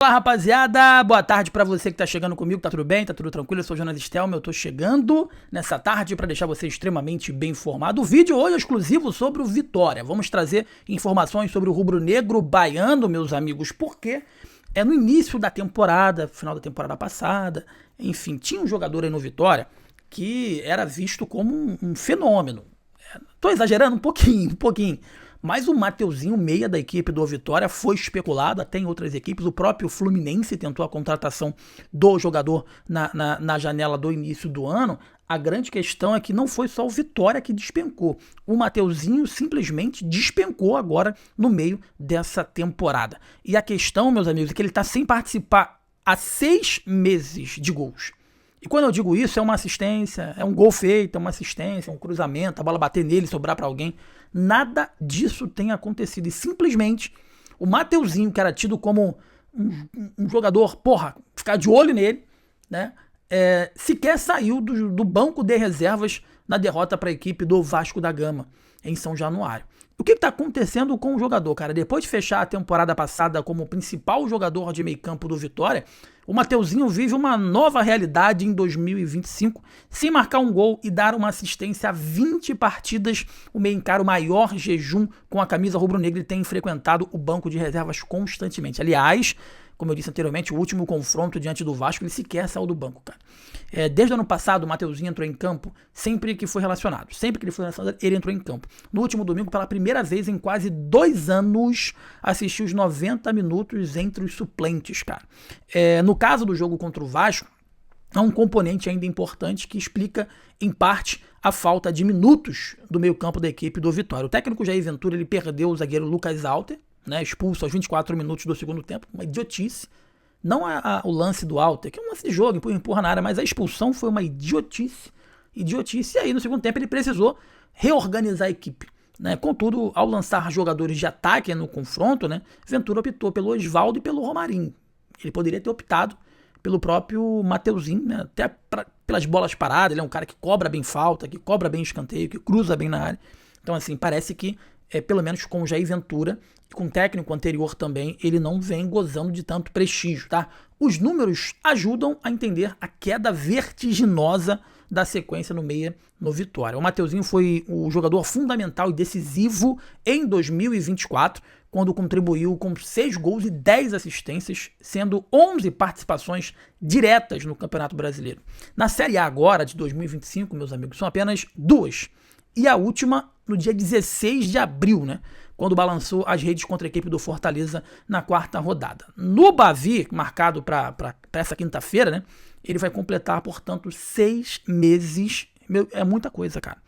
Fala, rapaziada, boa tarde pra você que tá chegando comigo, tá tudo bem, tá tudo tranquilo, eu sou o Jonas Stelma, eu tô chegando nessa tarde pra deixar você extremamente bem informado. O vídeo hoje é exclusivo sobre o Vitória, vamos trazer informações sobre o rubro-negro baiano, meus amigos, porque é no início da temporada, final da temporada passada, enfim, tinha um jogador aí no Vitória que era visto como um fenômeno. Tô exagerando um pouquinho. Mas o Mateuzinho, meia da equipe do Vitória, foi especulado, até em outras equipes. O próprio Fluminense tentou a contratação do jogador na janela do início do ano. A grande questão é que não foi só o Vitória que despencou. O Mateuzinho simplesmente despencou agora no meio dessa temporada. E a questão, meus amigos, é que ele está sem participar há 6 meses de gols. E quando eu digo isso, é uma assistência, é um gol feito, é uma assistência, um cruzamento, a bola bater nele, sobrar para alguém. Nada disso tem acontecido. E simplesmente o Mateuzinho, que era tido como um jogador, ficar de olho nele, né? Sequer saiu do banco de reservas na derrota para a equipe do Vasco da Gama, em São Januário. O que está acontecendo com o jogador, cara? Depois de fechar a temporada passada como principal jogador de meio campo do Vitória, o Mateuzinho vive uma nova realidade em 2025, sem marcar um gol e dar uma assistência a 20 partidas. O meio encara o maior jejum com a camisa rubro-negra e tem frequentado o banco de reservas constantemente. Aliás, como eu disse anteriormente, o último confronto diante do Vasco, ele sequer saiu do banco, cara. Desde o ano passado, o Mateuzinho entrou em campo sempre que foi relacionado. Sempre que ele foi relacionado, ele entrou em campo. No último domingo, pela primeira vez em quase 2 anos, assistiu os 90 minutos entre os suplentes, cara. No caso do jogo contra o Vasco, há um componente ainda importante que explica, em parte, a falta de minutos do meio-campo da equipe do Vitória. O técnico Jair Ventura, ele perdeu o zagueiro Lucas Alter, né, expulso aos 24 minutos do segundo tempo, uma idiotice. Não o lance do Alter, que é um lance de jogo, empurra na área, mas a expulsão foi uma idiotice. E aí, no segundo tempo, ele precisou reorganizar a equipe, né? Contudo, ao lançar jogadores de ataque no confronto, né, Ventura optou pelo Osvaldo e pelo Romarinho. Ele poderia ter optado pelo próprio Mateuzinho, né, até pelas bolas paradas. Ele é um cara que cobra bem falta, que cobra bem escanteio, que cruza bem na área. Então, assim, parece que, pelo menos com o Jair Ventura e com o técnico anterior também, ele não vem gozando de tanto prestígio, tá? Os números ajudam a entender a queda vertiginosa da sequência no meia no Vitória. O Mateuzinho foi o jogador fundamental e decisivo em 2024, quando contribuiu com 6 gols e 10 assistências, sendo 11 participações diretas no Campeonato Brasileiro. Na Série A agora, de 2025, meus amigos, são apenas 2. E a última no dia 16 de abril, né? Quando balançou as redes contra a equipe do Fortaleza na 4ª rodada. No Bavi, marcado para essa quinta-feira, né? Ele vai completar, portanto, 6 meses. É muita coisa, cara.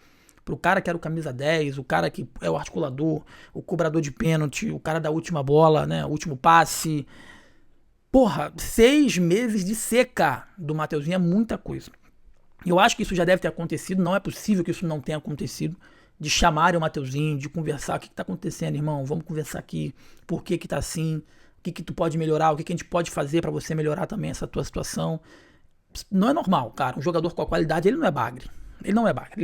Pro cara que era o camisa 10, o cara que é o articulador, o cobrador de pênalti, o cara da última bola, né? O último passe. 6 meses de seca do Mateuzinho é muita coisa. Eu acho que isso já deve ter acontecido, não é possível que isso não tenha acontecido, de chamarem o Mateuzinho, de conversar, o que tá acontecendo, irmão, vamos conversar aqui, por que tá assim, o que tu pode melhorar, o que a gente pode fazer pra você melhorar também essa tua situação. Não é normal, cara, um jogador com a qualidade, ele não é bagre,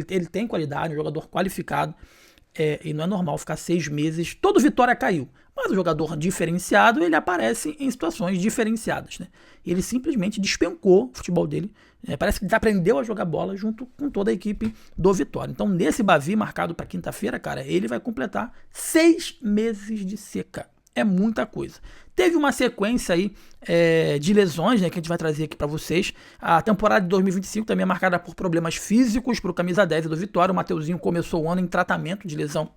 ele tem qualidade, um jogador qualificado, e não é normal ficar 6 meses, todo Vitória caiu, mas o jogador diferenciado, ele aparece em situações diferenciadas, né? Ele simplesmente despencou o futebol dele, parece que ele aprendeu a jogar bola junto com toda a equipe do Vitória. Então, nesse Bavi marcado para quinta-feira, cara, ele vai completar 6 meses de seca. É muita coisa. Teve uma sequência aí de lesões, né, que a gente vai trazer aqui para vocês. A temporada de 2025 também é marcada por problemas físicos para o camisa 10 do Vitória. O Mateuzinho começou o ano em tratamento de lesão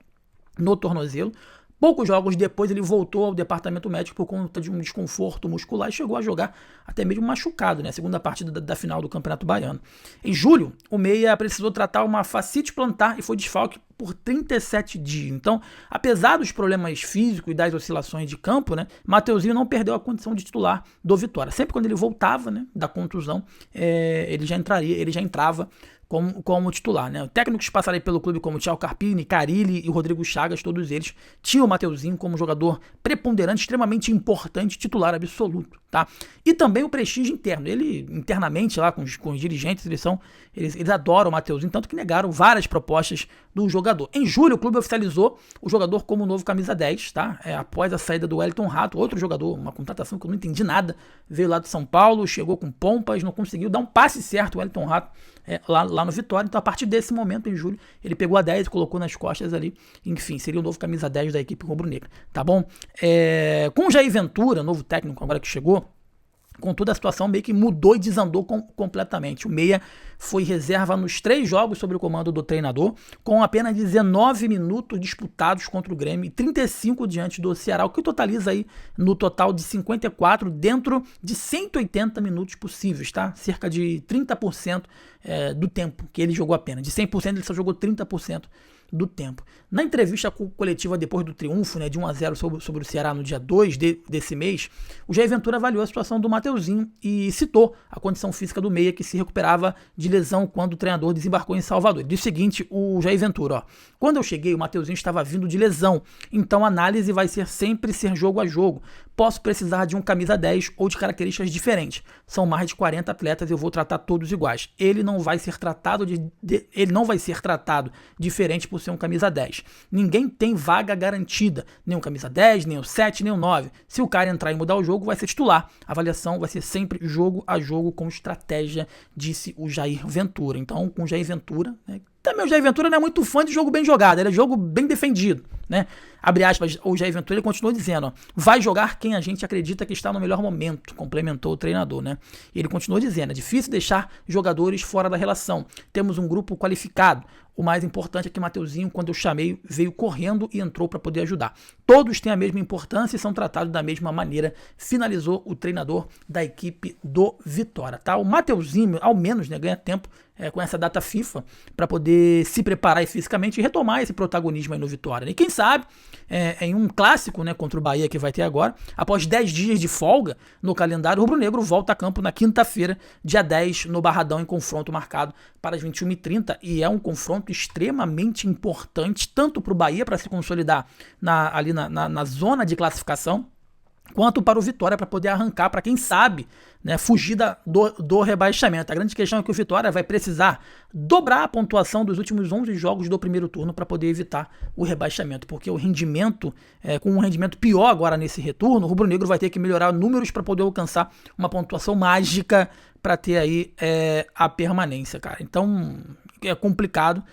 no tornozelo. Poucos jogos depois ele voltou ao departamento médico por conta de um desconforto muscular e chegou a jogar até mesmo machucado, né? Segunda partida da final do Campeonato Baiano. Em julho, o meia precisou tratar uma fascite plantar e foi desfalque por 37 dias. Então, apesar dos problemas físicos e das oscilações de campo, né, Mateuzinho não perdeu a condição de titular do Vitória. Sempre quando ele voltava, né, da contusão, ele já entrava como titular, né? Técnicos que passaram pelo clube como Thiago Carpini, Carille e Rodrigo Chagas, todos eles tinham o Mateuzinho como jogador preponderante, extremamente importante, titular absoluto, tá? E também o prestígio interno. Ele, internamente, lá com os dirigentes, eles adoram o Mateuzinho, tanto que negaram várias propostas do jogador. Em julho, o clube oficializou o jogador como novo camisa 10, tá? Após a saída do Wellington Rato, outro jogador, uma contratação que eu não entendi nada, veio lá do São Paulo, chegou com pompas, não conseguiu dar um passe certo, o Wellington Rato, lá no Vitória. Então, a partir desse momento, em julho, ele pegou a 10 e colocou nas costas ali. Enfim, seria o novo camisa 10 da equipe rubro-negra, tá bom? Com o Jair Ventura, novo técnico agora que chegou, contudo, a situação meio que mudou e desandou completamente. O Meia foi reserva nos 3 jogos sob o comando do treinador, com apenas 19 minutos disputados contra o Grêmio e 35 diante do Ceará, o que totaliza aí no total de 54 dentro de 180 minutos possíveis, tá? Cerca de 30% do tempo que ele jogou apenas. De 100% ele só jogou 30% do tempo. Na entrevista coletiva depois do triunfo, né, de 1-0 sobre o Ceará no dia 2 desse mês, o Jair Ventura avaliou a situação do Mateuzinho e citou a condição física do Meia, que se recuperava de lesão quando o treinador desembarcou em Salvador. Ele disse o seguinte, o Jair Ventura, quando eu cheguei o Mateuzinho estava vindo de lesão, então a análise vai sempre ser jogo a jogo. Posso precisar de um camisa 10 ou de características diferentes. São mais de 40 atletas e eu vou tratar todos iguais. Ele não vai ser tratado diferente por ser um camisa 10. Ninguém tem vaga garantida. Nem um camisa 10, nem o 7, nem o 9. Se o cara entrar e mudar o jogo, vai ser titular. A avaliação vai ser sempre jogo a jogo com estratégia, disse o Jair Ventura. Então, com o Jair Ventura, né? Também o Jair Ventura não é muito fã de jogo bem jogado, ele é jogo bem defendido, né? Abre aspas, o Jair Ventura ele continuou dizendo, ó, vai jogar quem a gente acredita que está no melhor momento, complementou o treinador, né? E ele continuou dizendo, é difícil deixar jogadores fora da relação, temos um grupo qualificado, o mais importante é que Mateuzinho, quando eu chamei, veio correndo e entrou para poder ajudar. Todos têm a mesma importância e são tratados da mesma maneira, finalizou o treinador da equipe do Vitória, tá? O Mateuzinho, ao menos, né, ganha tempo com essa data FIFA para poder se preparar fisicamente e retomar esse protagonismo aí no Vitória. E quem sabe, em um clássico, né, contra o Bahia que vai ter agora, após 10 dias de folga no calendário, o rubro-negro volta a campo na quinta-feira, dia 10, no Barradão, em confronto marcado para as 21h30, e é um confronto extremamente importante, tanto para o Bahia, para se consolidar ali na zona de classificação, quanto para o Vitória, para poder arrancar, para quem sabe, né, fugir do rebaixamento. A grande questão é que o Vitória vai precisar dobrar a pontuação dos últimos 11 jogos do primeiro turno para poder evitar o rebaixamento, porque o rendimento, com um rendimento pior agora nesse retorno, o rubro-negro vai ter que melhorar números para poder alcançar uma pontuação mágica para ter aí a permanência, cara. Então, é complicado.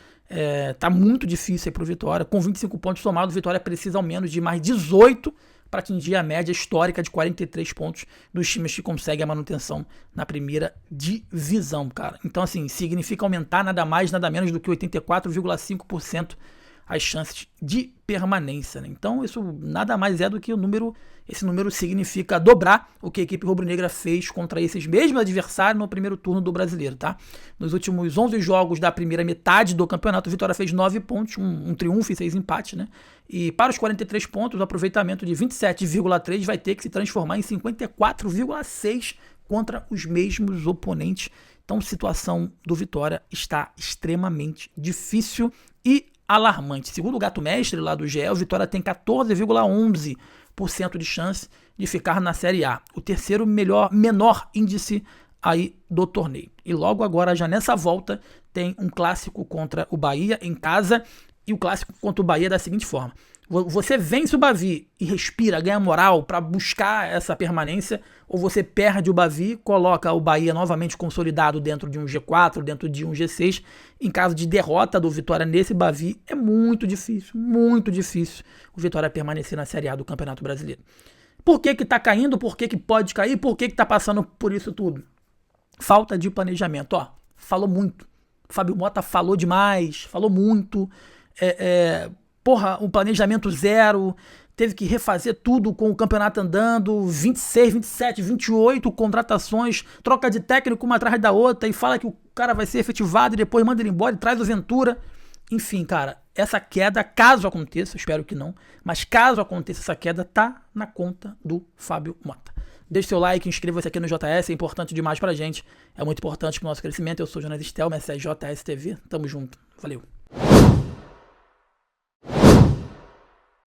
Tá muito difícil aí pro Vitória. Com 25 pontos somados, o Vitória precisa ao menos de mais 18 para atingir a média histórica de 43 pontos dos times que conseguem a manutenção na primeira divisão, cara. Então, assim, significa aumentar nada mais, nada menos do que 84,5% as chances de permanência, né? Então, isso nada mais é do que esse número significa dobrar o que a equipe rubro-negra fez contra esses mesmos adversários no primeiro turno do Brasileiro, tá? Nos últimos 11 jogos da primeira metade do campeonato, o Vitória fez 9 pontos, um triunfo e 6 empates, né? E para os 43 pontos, o aproveitamento de 27,3 vai ter que se transformar em 54,6 contra os mesmos oponentes. Então, a situação do Vitória está extremamente difícil e alarmante. Segundo o Gato Mestre lá do GE, o Vitória tem 14,11% de chance de ficar na Série A. O terceiro menor índice aí do torneio. E logo agora, já nessa volta, tem um clássico contra o Bahia em casa. E o clássico contra o Bahia é da seguinte forma. Você vence o Bavi e respira, ganha moral para buscar essa permanência, ou você perde o Bavi, coloca o Bahia novamente consolidado dentro de um G4, dentro de um G6. Em caso de derrota do Vitória nesse Bavi, é muito difícil o Vitória permanecer na Série A do Campeonato Brasileiro. Por que tá caindo? Por que pode cair? Por que tá passando por isso tudo? Falta de planejamento. Ó, falou muito. O Fábio Mota falou demais, falou muito. Um planejamento zero, teve que refazer tudo com o campeonato andando, 26, 27, 28 contratações, troca de técnico uma atrás da outra e fala que o cara vai ser efetivado e depois manda ele embora e traz o Ventura. Enfim, cara, essa queda, caso aconteça, espero que não, mas caso aconteça essa queda, tá na conta do Fábio Mota. Deixe seu like, inscreva-se aqui no JS, é importante demais pra gente. É muito importante pro nosso crescimento. Eu sou o Jonas Stelma, essa é JS TV. Tamo junto. Valeu.